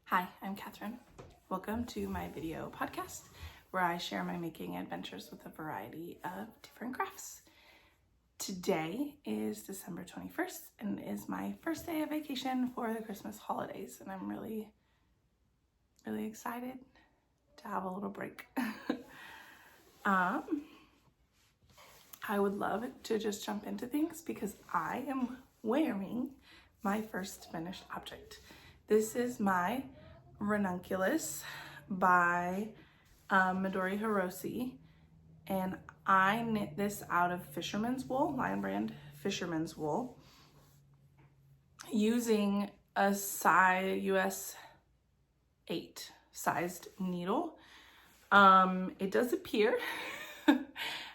Hi, I'm Catherine. Welcome to my video podcast where I share my making adventures with a variety of different crafts. Today is December 21st and is my first day of vacation for the Christmas holidays, and I'm really excited to have a little break. I would love to just jump into things because I am wearing my first finished object. This is my Ranunculus by Midori Hirose, and I knit this out of fisherman's wool, Lion Brand fisherman's wool, using a size US 8 sized needle. It does appear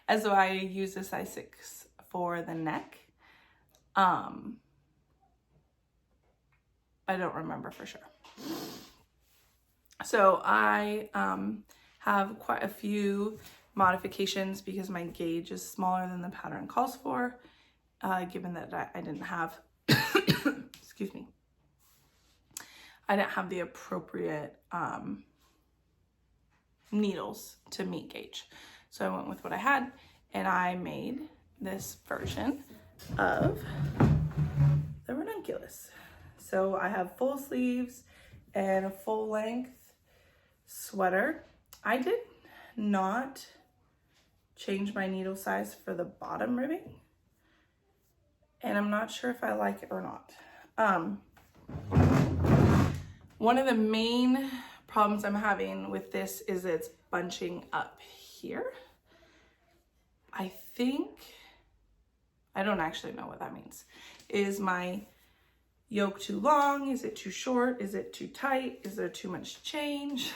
as though I use a size 6 for the neck. I don't remember for sure. So I have quite a few modifications because my gauge is smaller than the pattern calls for, given that I didn't have, excuse me, I didn't have the appropriate needles to meet gauge. So I went with what I had, and I made this version of the Ranunculus. So I have full sleeves and a full length sweater. I did not change my needle size for the bottom ribbing, and I'm not sure if I like it or not. One of the main problems I'm having with this is it's bunching up here. I don't actually know what that means. Is my yoke too long? Is it too short? Is it too tight? Is there too much change?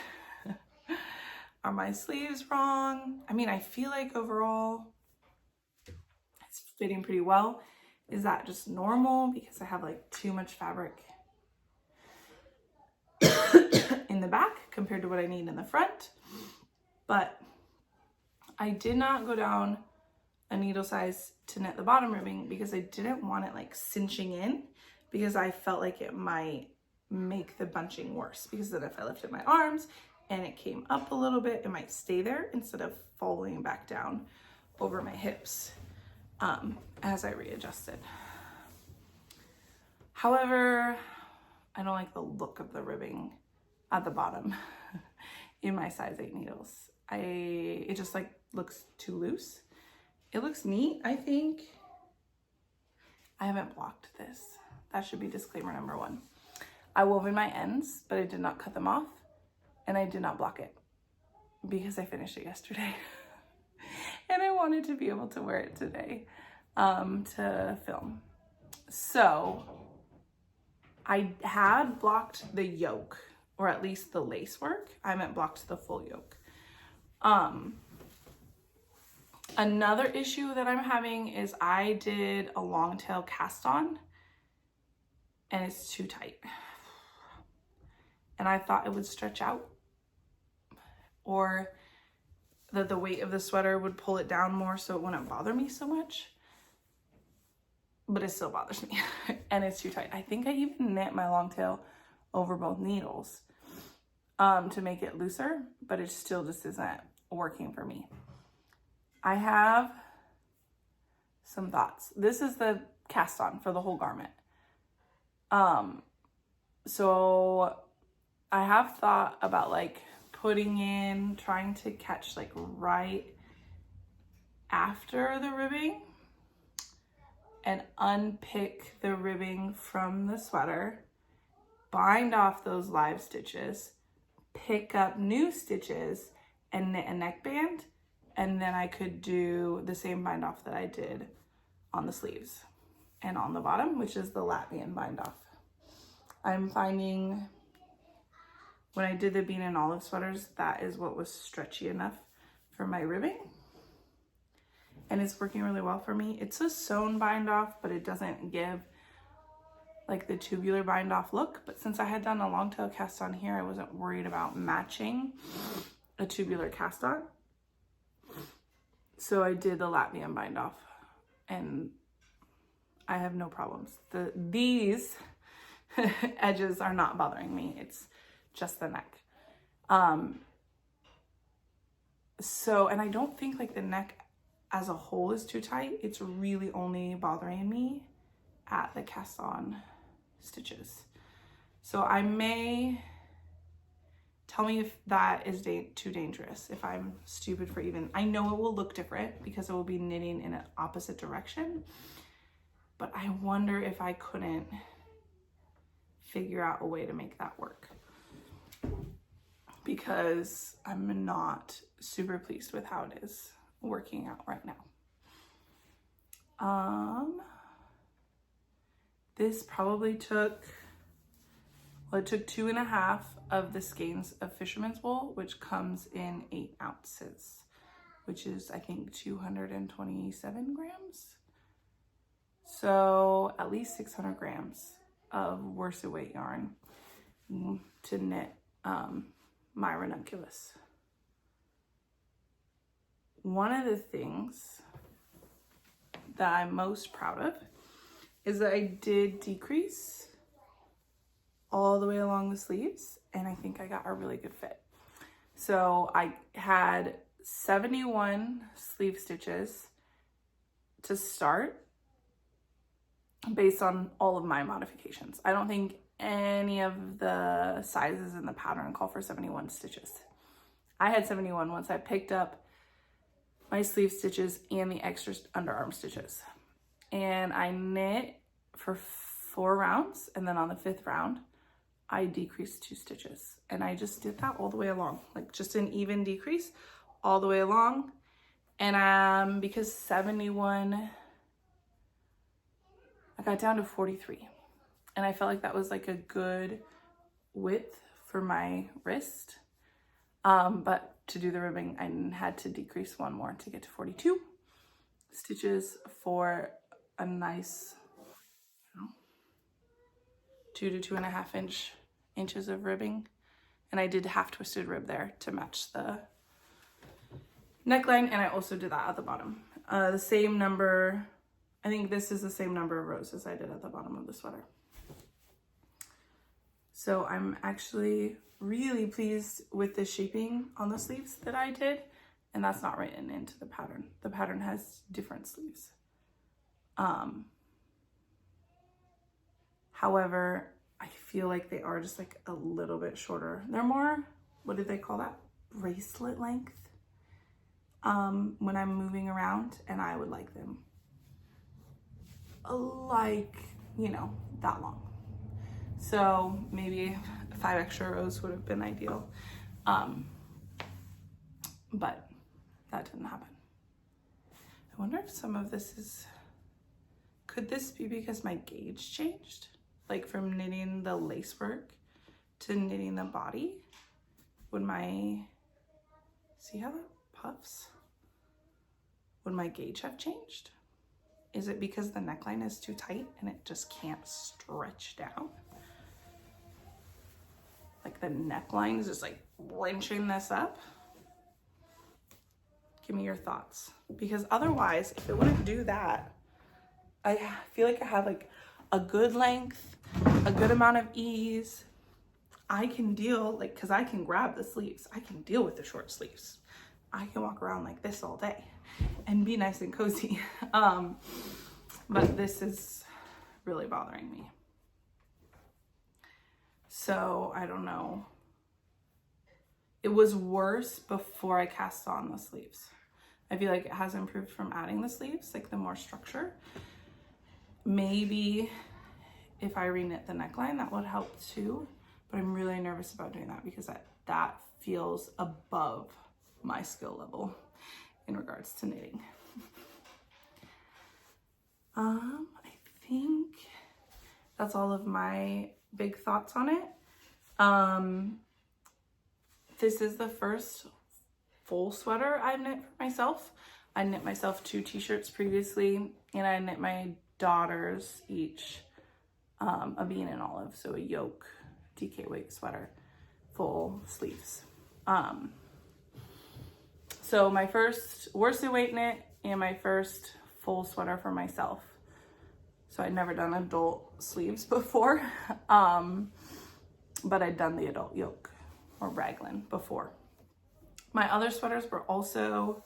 Are my sleeves wrong? I mean, I feel like overall it's fitting pretty well. Is that just normal because I have like too much fabric in the back compared to what I need in the front? But I did not go down a needle size to knit the bottom ribbing because I didn't want it like cinching in, because I felt like it might make the bunching worse, because then if I lifted my arms and it came up a little bit, it might stay there instead of falling back down over my hips as I readjusted. However, I don't like the look of the ribbing at the bottom in my size 8 needles. It just like looks too loose. It looks neat, I think. I haven't blocked this. That should be disclaimer number 1. I wove in my ends, but I did not cut them off, and I did not block it because I finished it yesterday. And I wanted to be able to wear it today to film. So I had blocked the yoke, or at least the lace work. I haven't blocked the full yoke. Another issue that I'm having is I did a long tail cast on, and it's too tight. And I thought it would stretch out, or that the weight of the sweater would pull it down more so it wouldn't bother me so much. But it still bothers me and it's too tight. I think I even knit my long tail over both needles to make it looser, but it still just isn't working for me. I have some thoughts. This is the cast on for the whole garment. So I have thought about like trying to catch like right after the ribbing and unpick the ribbing from the sweater, bind off those live stitches, pick up new stitches and knit a neckband, and then I could do the same bind off that I did on the sleeves and on the bottom, which is the Latvian bind off. I'm finding when I did the bean and olive sweaters, that is what was stretchy enough for my ribbing. And it's working really well for me. It's a sewn bind off, but it doesn't give like the tubular bind off look. But since I had done a long tail cast on here, I wasn't worried about matching a tubular cast on. So I did the Latvian bind off, and I have no problems. These edges are not bothering me. It's just the neck. So, and I don't think like the neck as a whole is too tight. It's really only bothering me at the cast on stitches. So I may, tell me if that is too dangerous, if I'm stupid for even, I know it will look different because it will be knitting in an opposite direction, but I wonder if I couldn't figure out a way to make that work, because I'm not super pleased with how it is working out right now. This probably took, well, it took 2.5 of the skeins of fisherman's wool, which comes in 8 ounces, which is, I think, 227 grams. So at least 600 grams of worsted weight yarn to knit my ranunculus. One of the things that I'm most proud of is that I did decrease all the way along the sleeves, and I think I got a really good fit. So I had 71 sleeve stitches to start based on all of my modifications. I don't think any of the sizes in the pattern call for 71 stitches. I had 71 once I picked up my sleeve stitches and the extra underarm stitches. And I knit for 4 rounds, and then on the 5th round, I decreased 2 stitches. And I just did that all the way along, like just an even decrease all the way along. And because 71, I got down to 43. And I felt like that was like a good width for my wrist. But to do the ribbing, I had to decrease 1 more to get to 42 stitches for a nice, 2 to 2.5 inches of ribbing. And I did half twisted rib there to match the neckline, and I also did that at the bottom. The same number, I think this is the same number of rows as I did at the bottom of the sweater. So I'm actually really pleased with the shaping on the sleeves that I did, and that's not written into the pattern. The pattern has different sleeves. However, I feel like they are just like a little bit shorter. They're more, what did they call that? Bracelet length when I'm moving around, and I would like them like, you know, that long. So maybe 5 extra rows would have been ideal. But that didn't happen. I wonder if some of this is, could this be because my gauge changed? Like from knitting the lace work to knitting the body? Would my, see how that puffs? Would my gauge have changed? Is it because the neckline is too tight and it just can't stretch down? Like the neckline is just like wrenching this up? Give me your thoughts. Because otherwise, if it wouldn't do that, I feel like I have like a good length, a good amount of ease. I can deal, like, cause I can grab the sleeves. I can deal with the short sleeves. I can walk around like this all day and be nice and cozy. But this is really bothering me. So I don't know. It was worse before I cast on the sleeves. I feel like it has improved from adding the sleeves, like the more structure. Maybe if I reknit the neckline, that would help too. But I'm really nervous about doing that because that feels above my skill level in regards to knitting. I think that's all of my big thoughts on it. This is the first full sweater I've knit for myself. I knit myself 2 t-shirts previously, and I knit my daughters each a bean and olive, so a yoke DK weight sweater, full sleeves. So my first worsted weight knit and my first full sweater for myself. So I'd never done adult sleeves before. but I'd done the adult yoke or raglan before. My other sweaters were also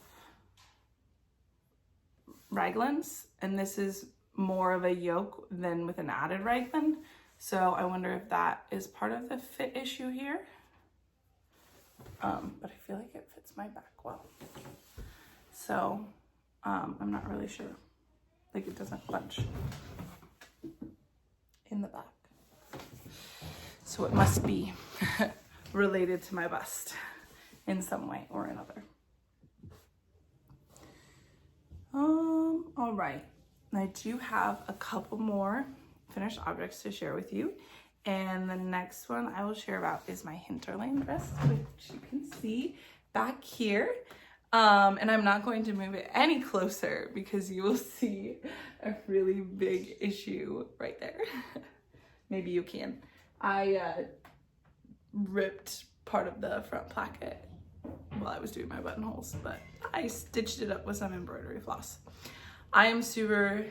raglans, and this is more of a yoke than with an added raglan. So I wonder if that is part of the fit issue here. But I feel like it fits my back well. So I'm not really sure. Like, it doesn't bunch in the back. So it must be related to my bust in some way or another. All right. I do have a couple more finished objects to share with you. And the next one I will share about is my Hinterland dress, which you can see back here. And I'm not going to move it any closer because you will see a really big issue right there. Maybe you can. I ripped part of the front placket while I was doing my buttonholes, but I stitched it up with some embroidery floss. I am super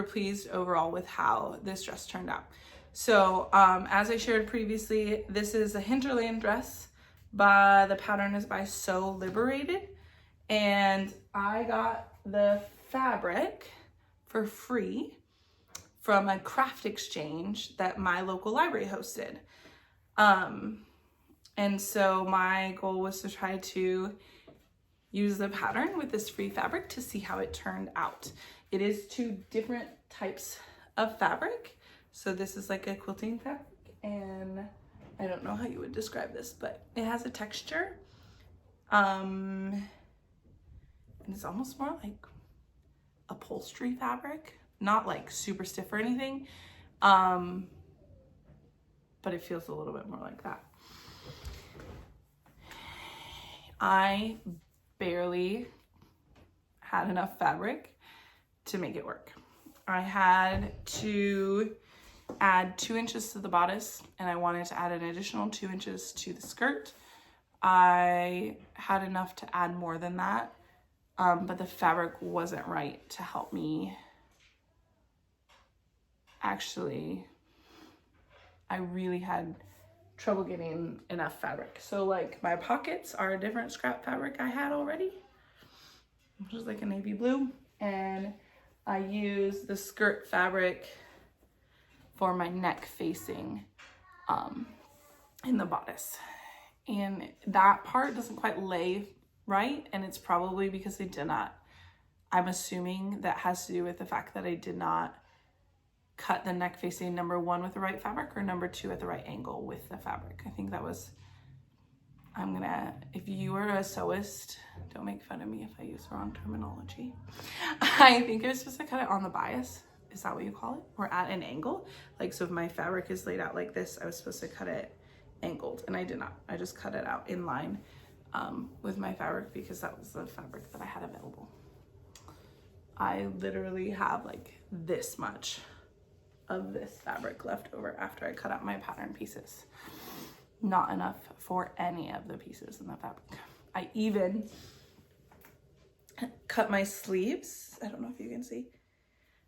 pleased overall with how this dress turned out. So as I shared previously, this is a Hinterland dress. The pattern is by So Liberated, and I got the fabric for free from a craft exchange that my local library hosted. And so my goal was to try to use the pattern with this free fabric to see how it turned out. It is 2 different types of fabric. So this is like a quilting fabric, and I don't know how you would describe this, but it has a texture. And it's almost more like upholstery fabric, not like super stiff or anything. But it feels a little bit more like that. I barely had enough fabric to make it work. I had to add 2 inches to the bodice, and I wanted to add an additional 2 inches to the skirt. I had enough to add more than that, but the fabric wasn't right to help me. Actually, I really had trouble getting enough fabric. So like my pockets are a different scrap fabric I had already, which is like a navy blue, and I used the skirt fabric for my neck facing in the bodice, and that part doesn't quite lay right, and it's probably because I did not, I'm assuming that has to do with the fact that I did not cut the neck facing number 1 with the right fabric or number 2 at the right angle with the fabric. I think that was, if you are a sewist, don't make fun of me if I use the wrong terminology. I think I was supposed to cut it on the bias. Is that what you call it? Or at an angle? Like, so if my fabric is laid out like this, I was supposed to cut it angled, and I did not. I just cut it out in line with my fabric because that was the fabric that I had available. I literally have like this much of this fabric left over after I cut out my pattern pieces. Not enough for any of the pieces in the fabric. I even cut my sleeves. I don't know if you can see.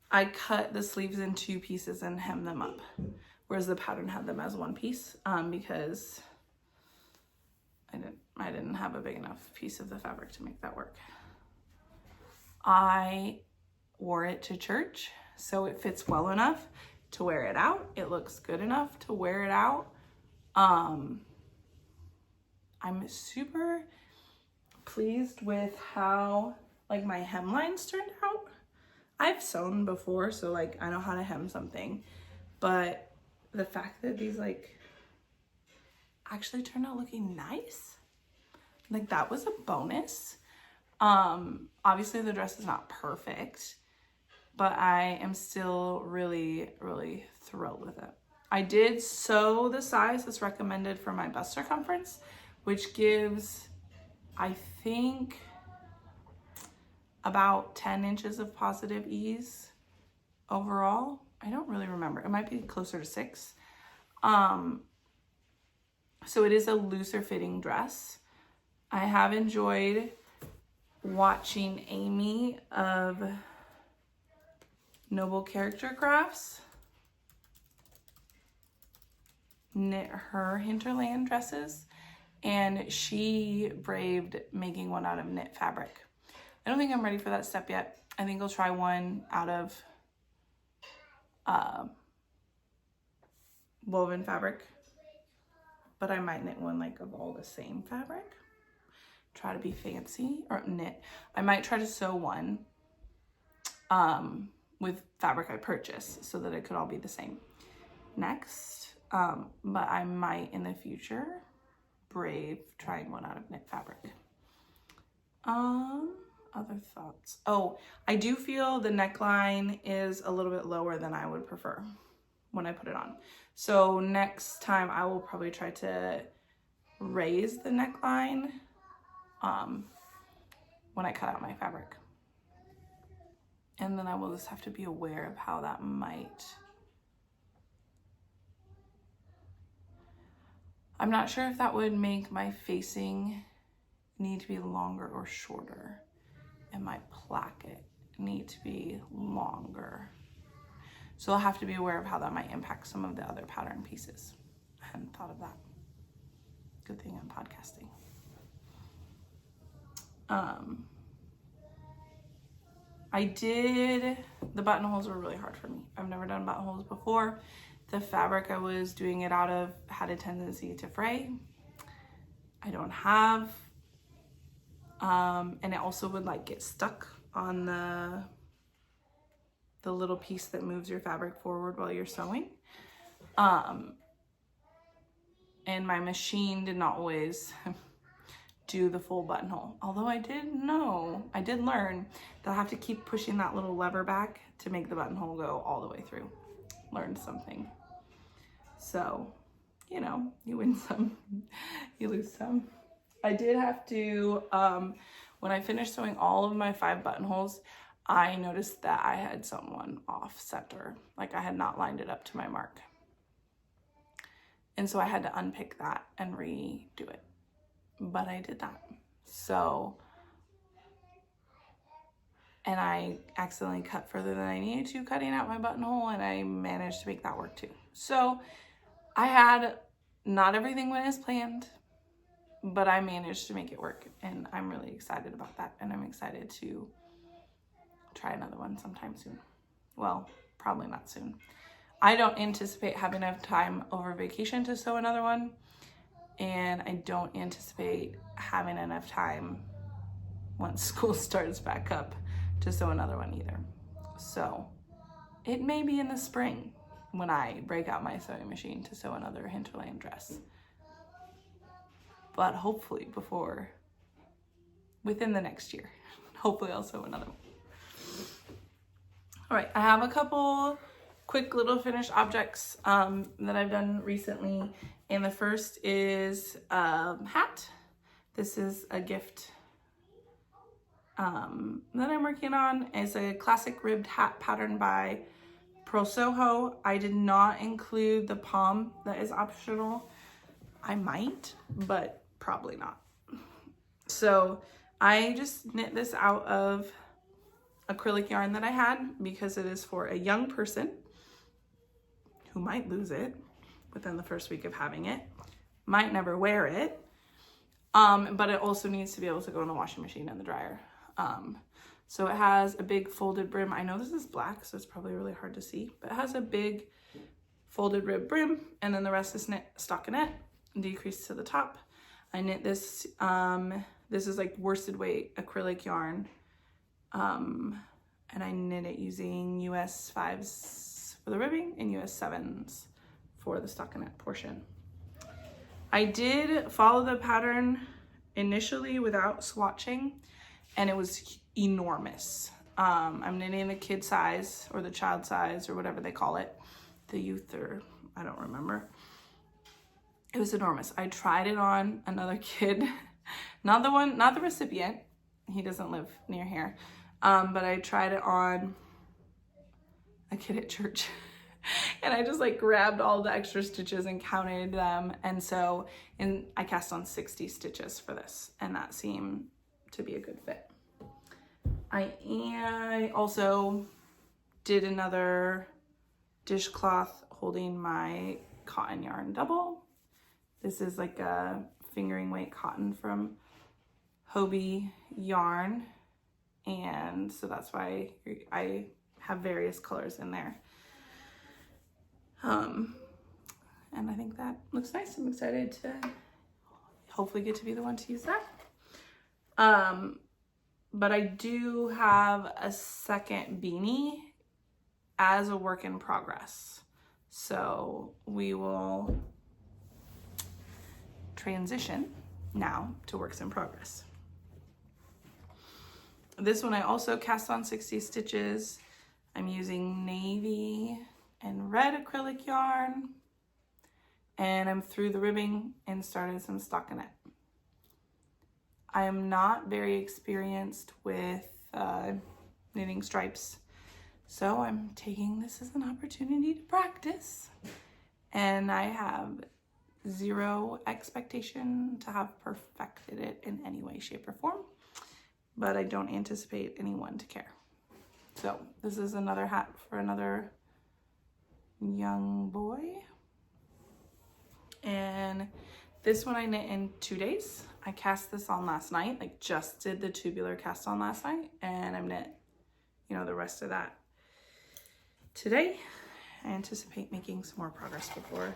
I cut the sleeves in 2 pieces and hemmed them up, whereas the pattern had them as 1 piece because I didn't have a big enough piece of the fabric to make that work. I wore it to church, so it fits well enough to wear it out. It looks good enough to wear it out. I'm super pleased with how like my hemlines turned out. I've sewn before, so like I know how to hem something, but the fact that these like actually turned out looking nice, like that was a bonus. Obviously the dress is not perfect, but I am still really thrilled with it. I did sew the size that's recommended for my bust circumference, which gives, I think, about 10 inches of positive ease overall. I don't really remember. It might be closer to 6. So it is a looser fitting dress. I have enjoyed watching Amy of Noble Character Crafts knit her Hinterland dresses, and she braved making one out of knit fabric. I don't think I'm ready for that step yet. I think I'll try one out of woven fabric, but I might knit one like of all the same fabric. Try to be fancy, or knit. I might try to sew one with fabric I purchased so that it could all be the same next. But I might in the future brave trying one out of knit fabric. Other thoughts. Oh, I do feel the neckline is a little bit lower than I would prefer when I put it on. So next time I will probably try to raise the neckline when I cut out my fabric. And then I will just have to be aware of how that might. I'm not sure if that would make my facing need to be longer or shorter, and my placket need to be longer. So I'll have to be aware of how that might impact some of the other pattern pieces. I hadn't thought of that. Good thing I'm podcasting. The buttonholes were really hard for me. I've never done buttonholes before. The fabric I was doing it out of had a tendency to fray. I don't have, and it also would like get stuck on the little piece that moves your fabric forward while you're sewing. And my machine did not always do the full buttonhole. Although I did learn that I have to keep pushing that little lever back to make the buttonhole go all the way through. Learned something. So, you know, you win some, you lose some. I did have to, when I finished sewing all of my 5 buttonholes, I noticed that I had someone off center. Like I had not lined it up to my mark. And so I had to unpick that and redo it. But I did that. So, and I accidentally cut further than I needed to, cutting out my buttonhole, and I managed to make that work too. So I had, not everything went as planned, but I managed to make it work, and I'm really excited about that, and I'm excited to try another one sometime soon. Well, probably not soon. I don't anticipate having enough time over vacation to sew another one, and I don't anticipate having enough time once school starts back up to sew another one either. So it may be in the spring when I break out my sewing machine to sew another Hinterland dress. But hopefully within the next year, hopefully I'll sew another one. All right, I have a couple quick little finished objects that I've done recently. And the first is a hat. This is a gift that I'm working on. It's a classic ribbed hat pattern by Pearl Soho. I did not include the pom that is optional. I might, but probably not. So I just knit this out of acrylic yarn that I had because it is for a young person who might lose it within the first week of having it, might never wear it, but it also needs to be able to go in the washing machine and the dryer. So it has a big folded brim. I know this is black, so it's probably really hard to see, but it has a big folded rib brim, and then the rest is knit stockinette, decreased to the top. I knit this, this is like worsted weight acrylic yarn, and I knit it using US 5s for the ribbing and US 7s for the stockinette portion. I did follow the pattern initially without swatching, and it was enormous. I'm knitting the kid size or the child size or whatever they call it, the youth, or I don't remember. It was enormous. I tried it on another kid, not the recipient. He doesn't live near here. But I tried it on a kid at church. And I just like grabbed all the extra stitches and counted them. And so I cast on 60 stitches for this, and that seemed to be a good fit. I also did another dishcloth holding my cotton yarn double. This is like a fingering weight cotton from Hobie yarn. And so that's why I have various colors in there. And I think that looks nice. I'm excited to hopefully get to be the one to use that. But I do have a second beanie as a work in progress. So we will transition now to works in progress. This one I also cast on 60 stitches. I'm using navy and red acrylic yarn, and I'm through the ribbing and started some stockinette. I am not very experienced with knitting stripes, so I'm taking this as an opportunity to practice, and I have zero expectation to have perfected it in any way, shape, or form, but I don't anticipate anyone to care. So this is another hat for another young boy. And this one I knit in 2 days. I cast this on last night, like just did the tubular cast on last night, and I'm knit, you know, the rest of that today. I anticipate making some more progress before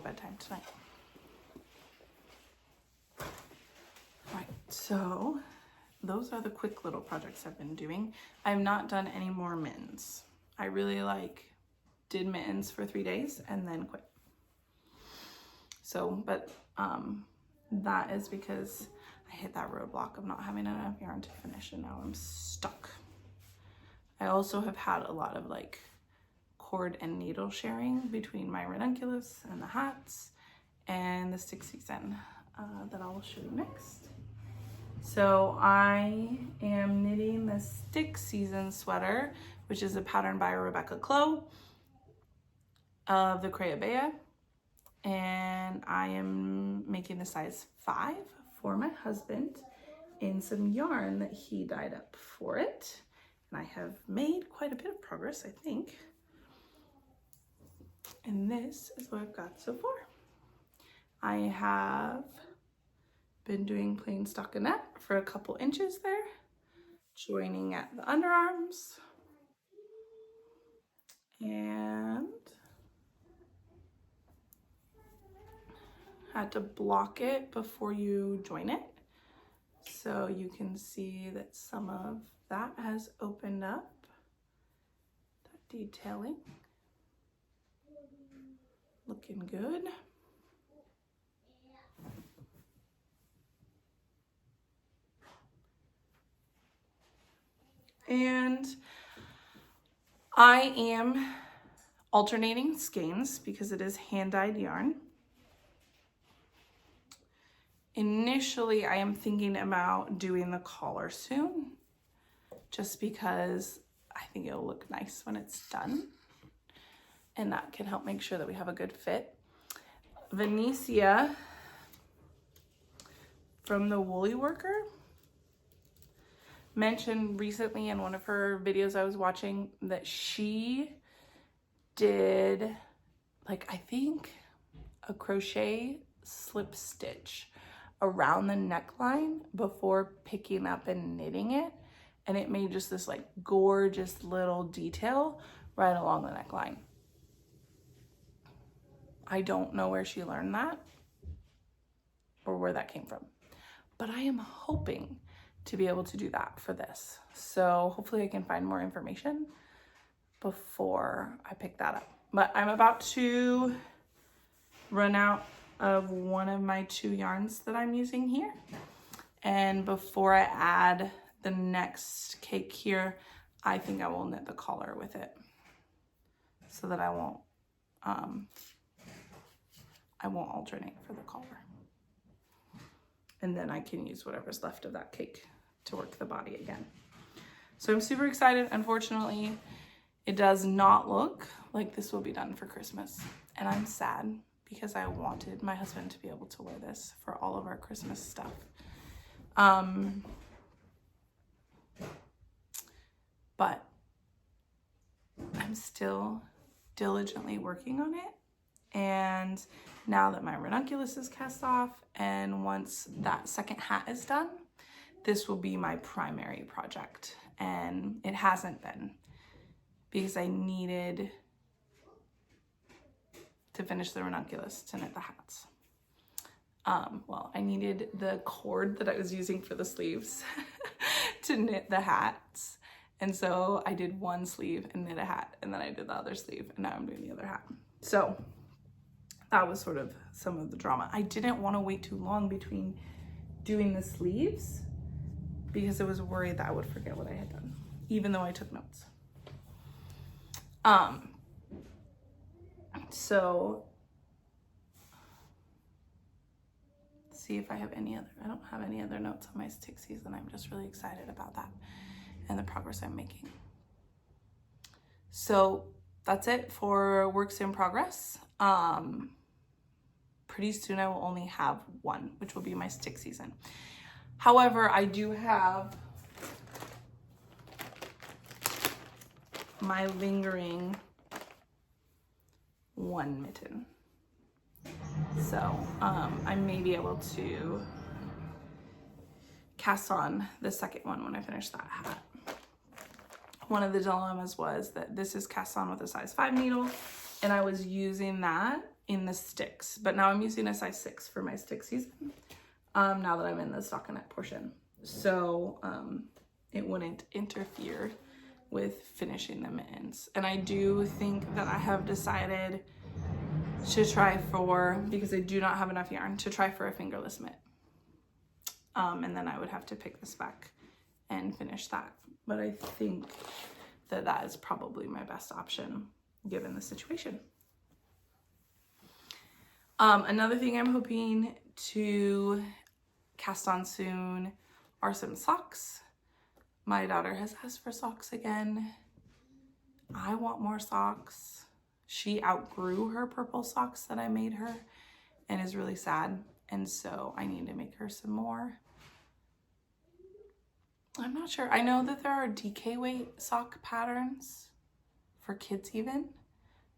bedtime tonight. All right, so those are the quick little projects I've been doing. I've not done any more mittens. I really did mittens for 3 days and then quit. So, but that is because I hit that roadblock of not having enough yarn to finish, and now I'm stuck. I also have had a lot of cord and needle sharing between my Ranunculus and the hats and the stick season that I will show you next. So I am knitting the stick season sweater, which is a pattern by Rebecca Clow of the Crayabea, and I am making the size 5 for my husband in some yarn that he dyed up for it, and I have made quite a bit of progress, I think. And this is what I've got so far. I have been doing plain stockinette for a couple inches there, joining at the underarms, and had to block it before you join it. So you can see that some of that has opened up, that detailing, looking good. And I am alternating skeins because it is hand-dyed yarn. Initially, I am thinking about doing the collar soon, just because I think it'll look nice when it's done, and that can help make sure that we have a good fit. Vanissia from the Woolly Worker mentioned recently in one of her videos I was watching that she did I think a crochet slip stitch around the neckline before picking up and knitting it, and it made just this gorgeous little detail right along the neckline. I don't know where she learned that or where that came from, but I am hoping to be able to do that for this. So hopefully I can find more information before I pick that up. But I'm about to run out of one of my 2 yarns that I'm using here. And before I add the next cake here, I think I will knit the collar with it so that I won't alternate for the collar. And then I can use whatever's left of that cake to work the body again. So I'm super excited. Unfortunately, it does not look like this will be done for Christmas. And I'm sad because I wanted my husband to be able to wear this for all of our Christmas stuff. But I'm still diligently working on it. And now that my ranunculus is cast off, and once that second hat is done, this will be my primary project. And it hasn't been, because I needed to finish the ranunculus to knit the hats. Well, I needed the cord that I was using for the sleeves to knit the hats. And so I did one sleeve and knit a hat, and then I did the other sleeve, and now I'm doing the other hat. So that was sort of some of the drama. I didn't want to wait too long between doing the sleeves because I was worried that I would forget what I had done, even though I took notes. So see if I have I don't have any other notes on my stick season. I'm just really excited about that and the progress I'm making. So that's it for works in progress. Pretty soon I will only have one, which will be my stick season. However, I do have my lingering one mitten. So I may be able to cast on the second one when I finish that hat. One of the dilemmas was that this is cast on with a size 5 needle, and I was using that in the sticks, but now I'm using a size 6 for my stick season, now that I'm in the stockinette portion. So it wouldn't interfere with finishing the mittens. And I do think that I have decided to try for, because I do not have enough yarn, to try for a fingerless mitt. And then I would have to pick this back and finish that. But I think that that is probably my best option given the situation. Another thing I'm hoping to cast on soon are some socks. My daughter has asked for socks again. I want more socks. She outgrew her purple socks that I made her and is really sad. And so I need to make her some more. I'm not sure. I know that there are DK weight sock patterns for kids even.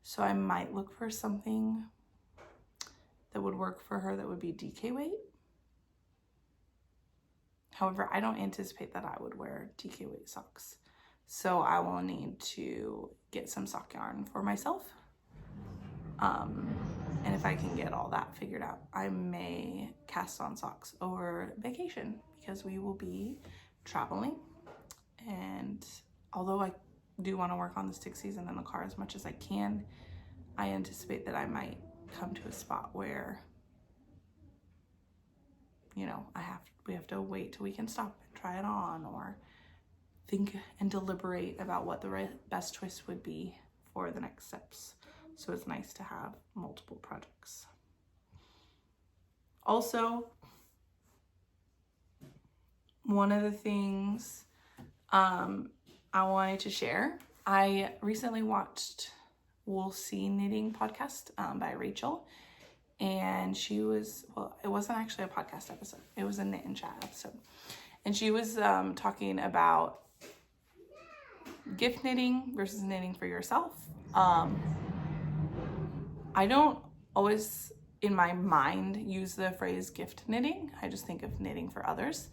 So I might look for something that would work for her that would be DK weight. However, I don't anticipate that I would wear DK weight socks. So I will need to get some sock yarn for myself. And if I can get all that figured out, I may cast on socks over vacation because we will be traveling. And although I do want to work on the stick season in the car as much as I can, I anticipate that I might come to a spot where, you know, we have to wait till we can stop and try it on, or think and deliberate about what the best choice would be for the next steps. So it's nice to have multiple projects. Also, one of the things I wanted to share, I recently watched We'll See Knitting podcast by Rachel, and she was, well, it wasn't actually a podcast episode, it was a knit and chat episode, and she was talking about gift knitting versus knitting for yourself. I don't always in my mind use the phrase gift knitting. I just think of knitting for others,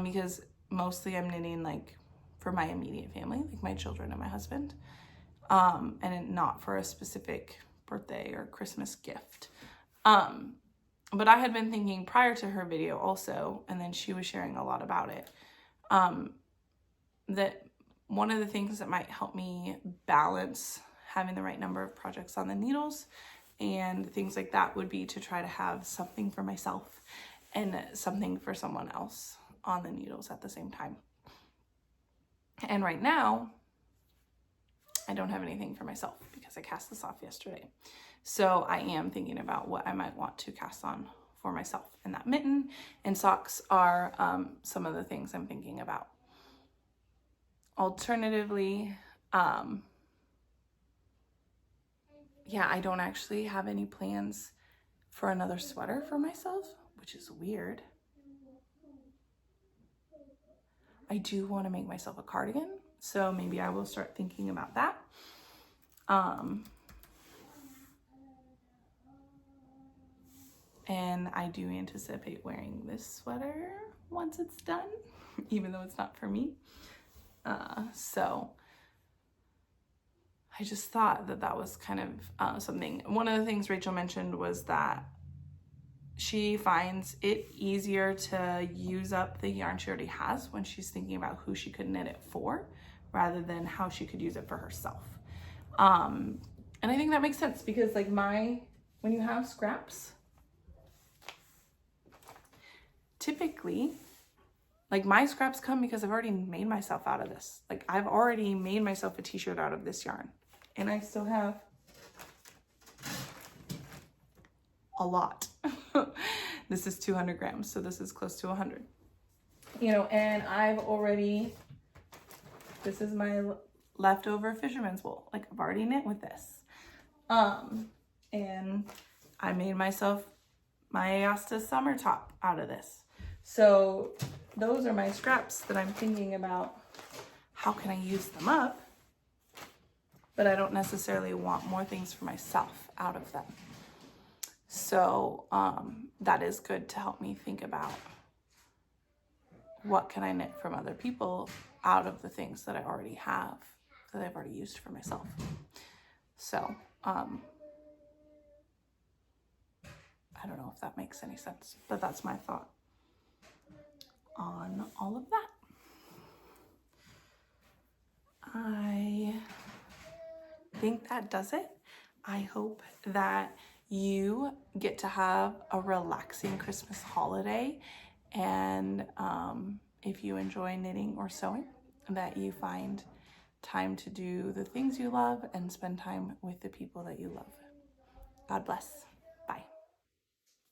because mostly I'm knitting like for my immediate family, like my children and my husband, and not for a specific birthday or Christmas gift. But I had been thinking prior to her video also, and then she was sharing a lot about it, that one of the things that might help me balance having the right number of projects on the needles and things like that would be to try to have something for myself and something for someone else on the needles at the same time. And right now, I don't have anything for myself because I cast this off yesterday. So I am thinking about what I might want to cast on for myself. And that mitten and socks are some of the things I'm thinking about. Alternatively, yeah, I don't actually have any plans for another sweater for myself, which is weird. I do want to make myself a cardigan, so maybe I will start thinking about that. And I do anticipate wearing this sweater once it's done, even though it's not for me. So I just thought that that was kind of something. One of the things Rachel mentioned was that she finds it easier to use up the yarn she already has when she's thinking about who she could knit it for, rather than how she could use it for herself. And I think that makes sense because like when you have scraps, typically, like my scraps come because I've already made myself out of this. Like I've already made myself a t-shirt out of this yarn, and I still have a lot. This is 200 grams, so this is close to 100. You know, and this is my leftover fisherman's wool. Like I've already knit with this. And I made myself my Ayasta summer top out of this. So those are my scraps that I'm thinking about. How can I use them up? But I don't necessarily want more things for myself out of them. So that is good to help me think about what can I knit from other people out of the things that I already have, that I've already used for myself. So I don't know if that makes any sense, but that's my thought on all of that. I think that does it. I hope that you get to have a relaxing Christmas holiday, and if you enjoy knitting or sewing, that you find time to do the things you love and spend time with the people that you love. God bless.